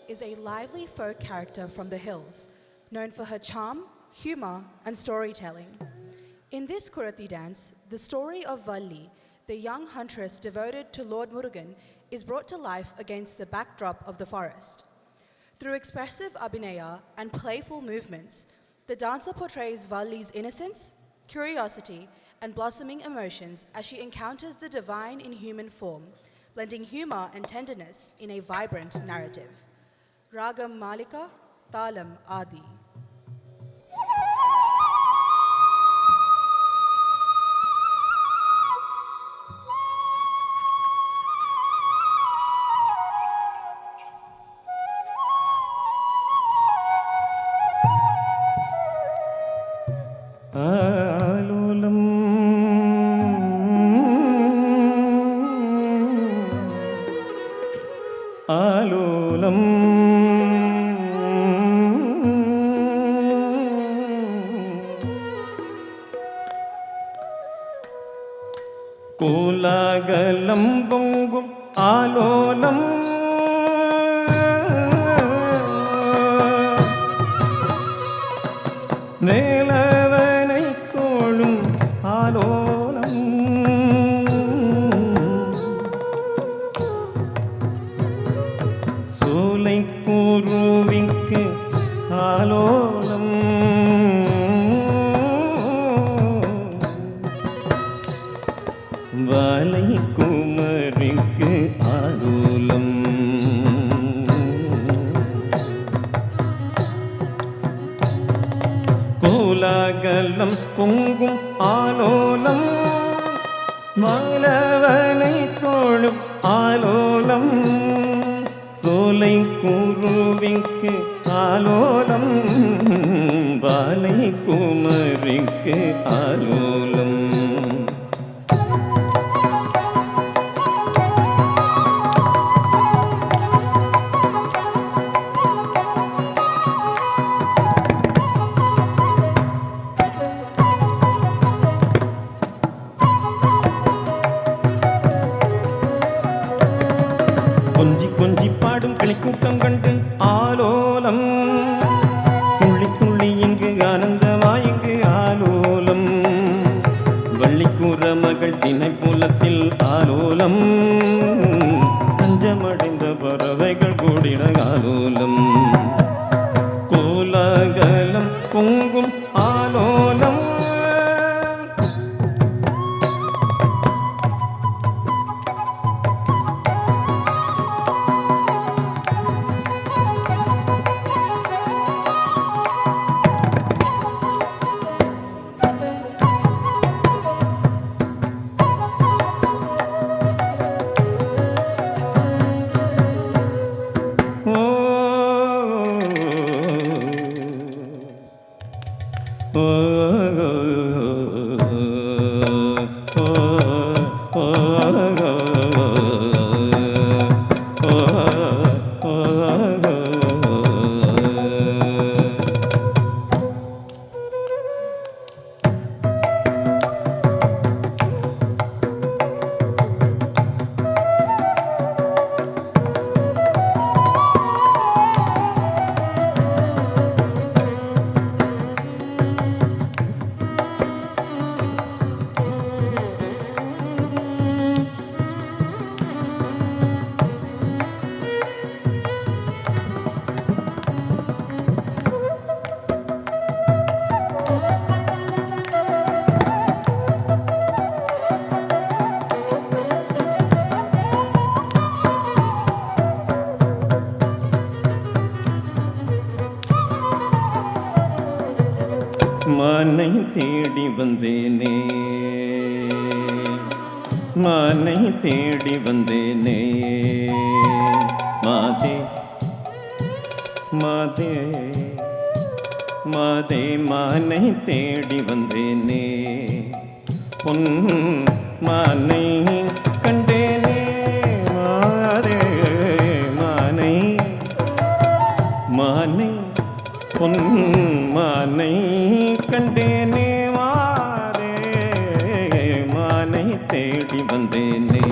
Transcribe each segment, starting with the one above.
is a lively folk character from the hills, known for her charm, humor, and storytelling. In this Kurathi dance, the story of Valli, the young huntress devoted to Lord Murugan, is brought to life against the backdrop of the forest. Through expressive abhinaya and playful movements, the dancer portrays Valli's innocence, curiosity, and blossoming emotions as she encounters the divine in human form, blending humor and tenderness in a vibrant narrative. Ragam Malika, Talam Adi. கோலாகலம் பொங்கும் ஆலோலம் வேலவனை தோளும் ஆலோலம் சோலை கூறுவிக்கு ஆலோலம் வாலை குமரிக்கு ஆலோலம் கோலாகலம் பொங்கும் ஆலோலம் மாலவனை தோளும் ஆலோலம் சோலை குருவிக்கு ஆலோலம் வாலை குமரிக்கு ஆலோலம் கொஞ்சி கொஞ்சி பாடும் கிளிக்கூட்டம் கண்டு ஆலோலம் துள்ளி துள்ளி இங்கு ஆனந்தமாயிங்கு ஆலோலம் வள்ளிக்கூற மகள் திணைப்புலத்தில் ஆலோலம் தஞ்சமடைந்த பறவைகள் கூடின ஆலோலம் கோலாகலம் பொங்கும் ஆலோலம் மானை தேடி வந்தேனே மானை தேடி வந்தேனே மாதே மாதே மாதே மானை தேடி வந்தேனே பொன் மானை கண்டேனே மாதே பொன்மானை கண்டேனே வாரே மானை தேடி வந்தேனே.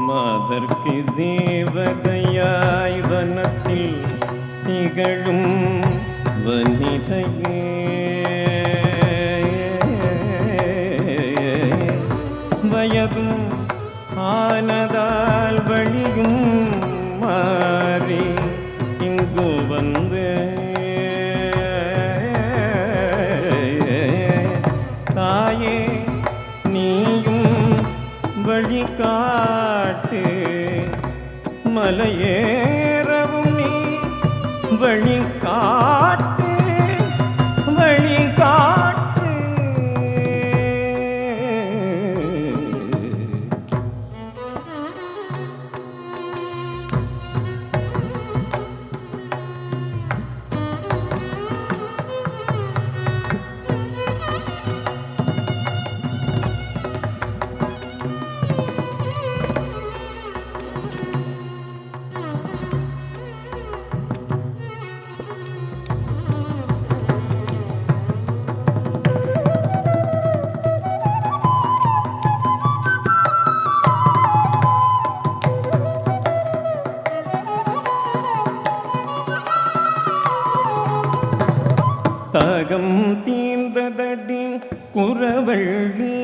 மாதர்க்கு தேவதையாய் வனத்தில் திகழும் வனிதையே வயதும் ஆனதால் வழியும் மாறி இங்கு வந்து தாயே நீயும் வழிகாட்டு மலையேறவும் நீ வழிகாட்டு வழிகாட்டு. தாகம் தீர்ந்ததடி குறவள்ளி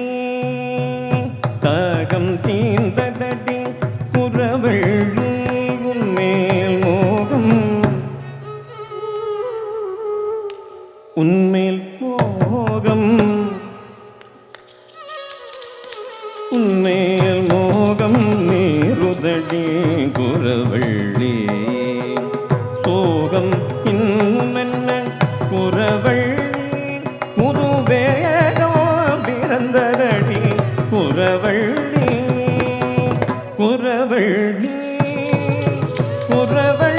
தாகம் தீர்ந்ததடி குறவள்ளி உன்மேல் மோகம் உன்மேல் மோகம் உன்மேல் மோகம் நீருதடி குறவள்ளி சோகம் இன்னுமென்ன குறவள்ளி முதுவேகம் பிறந்ததடி குறவள்ளி குறவள்ளி குறவள்ளி.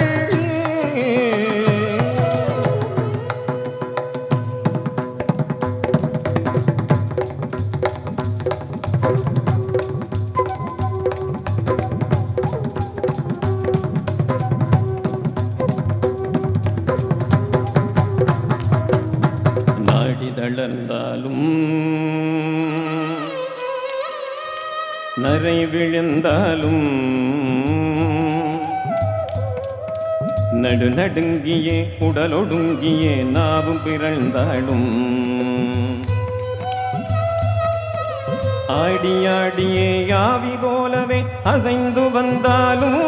தளர்ந்தாலும் நரை விழுந்தாலும் நடுநடுங்கியே உடலொடுங்கியே நாவும் பிறழ்ந்தாலும் ஆடியாடியே யாவி போலவே அசைந்து வந்தாலும்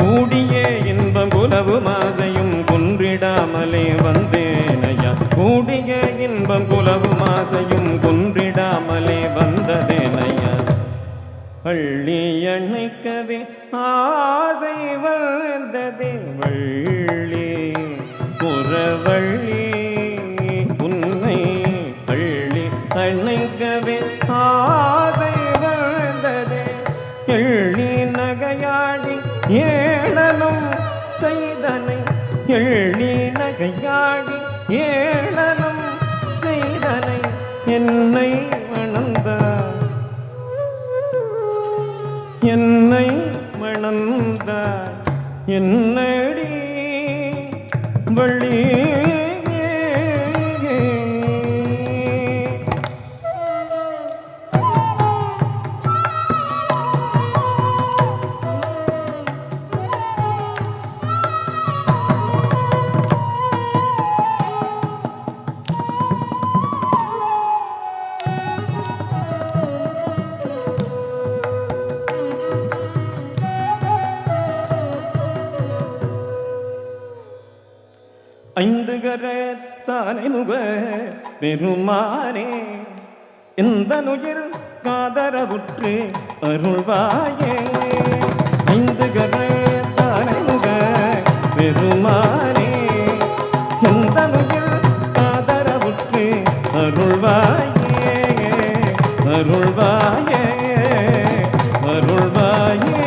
கூடியே இன்பம் குலவு மாசையும் குன்றிடாமலே வந்தேனையா கூடிய இன்பம் குலவு மாசையும் குன்றிடாமலே வந்ததேனையா பள்ளி அணைக்கவே ஆசை வந்ததே வள்ளி புறவள்ளி உன்னை பள்ளி அணைக்கவே ஆசை வந்ததே எள்ளி நகையாடி ஏளனம் செய்தனை எள்ளி நகையாடி ஏளனம் செய்தனை என்னை மணந்தார் என்னை மணந்தார் என்னடி வள்ளி ஐந்து கரத்தானை முக பெருமானே இந்த நுயிர் காதரவுற்று அருள்வாயே ஐந்து கரத்தானை முக பெருமானே இந்த நுயிர் காதரவுற்று அருள்வாயே அருள்வாயே அருள்வாயே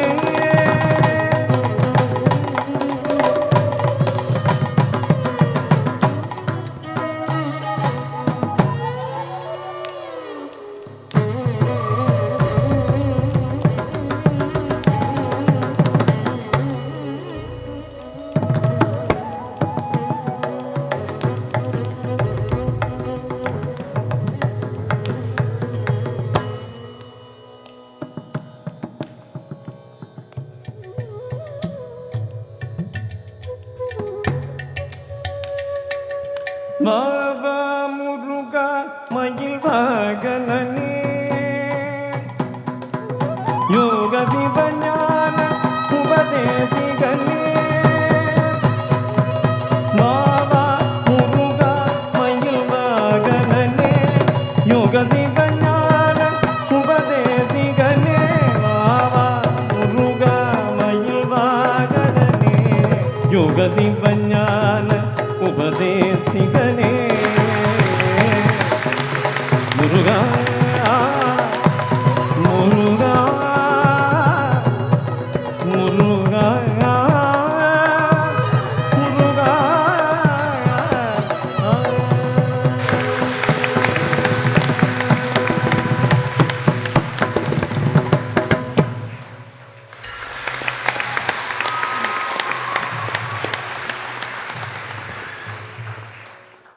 வாவா முருகா மயில் வாகனனே யோக சிவஞான உபதேசிகனே வாவா முருகா மயில் வாகனனே யோக சிவஞான உபதேசிகனே வாவா முருகா மயில் வாகனனே யோக சிவஞான உபதேசிகனே முருகா